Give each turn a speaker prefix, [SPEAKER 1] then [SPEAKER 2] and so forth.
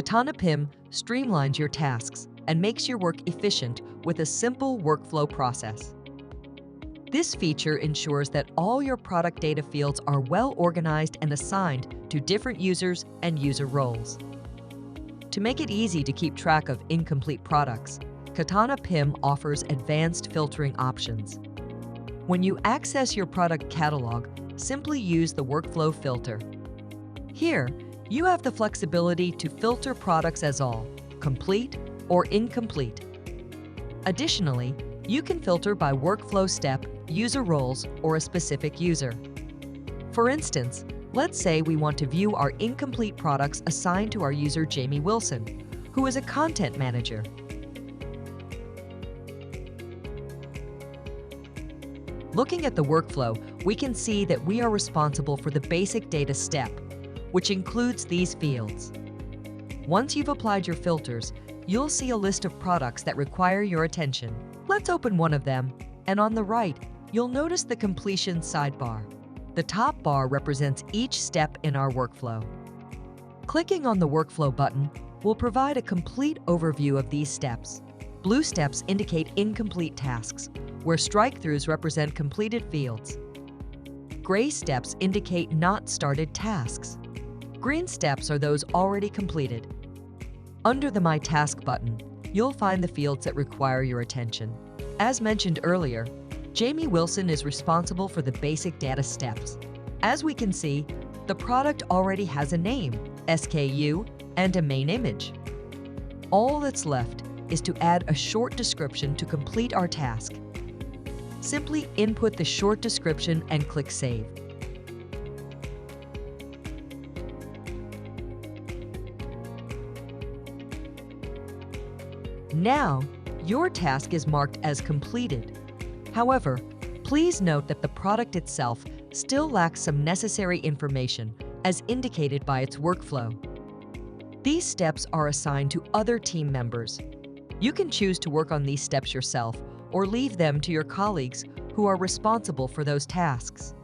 [SPEAKER 1] Katana PIM streamlines your tasks and makes your work efficient with a simple workflow process. This feature ensures that all your product data fields are well organized and assigned to different users and user roles. To make it easy to keep track of incomplete products, Katana PIM offers advanced filtering options. When you access your product catalog, simply use the workflow filter. Here, you have the flexibility to filter products as all, complete, or incomplete. Additionally, you can filter by workflow step, user roles, or a specific user. For instance, let's say we want to view our incomplete products assigned to our user Jamie Wilson, who is a content manager. Looking at the workflow, we can see that we are responsible for the basic data step, which includes these fields. Once you've applied your filters, you'll see a list of products that require your attention. Let's open one of them, and on the right, you'll notice the Completion Sidebar. The top bar represents each step in our workflow. Clicking on the Workflow button will provide a complete overview of these steps. Blue steps indicate incomplete tasks, where strike-throughs represent completed fields. Gray steps indicate not started tasks. Green steps are those already completed. Under the My Task button, you'll find the fields that require your attention. As mentioned earlier, Jamie Wilson is responsible for the basic data steps. As we can see, the product already has a name, SKU, and a main image. All that's left is to add a short description to complete our task. Simply input the short description and click Save. Now, your task is marked as completed. However, please note that the product itself still lacks some necessary information as indicated by its workflow. These steps are assigned to other team members. You can choose to work on these steps yourself or leave them to your colleagues who are responsible for those tasks.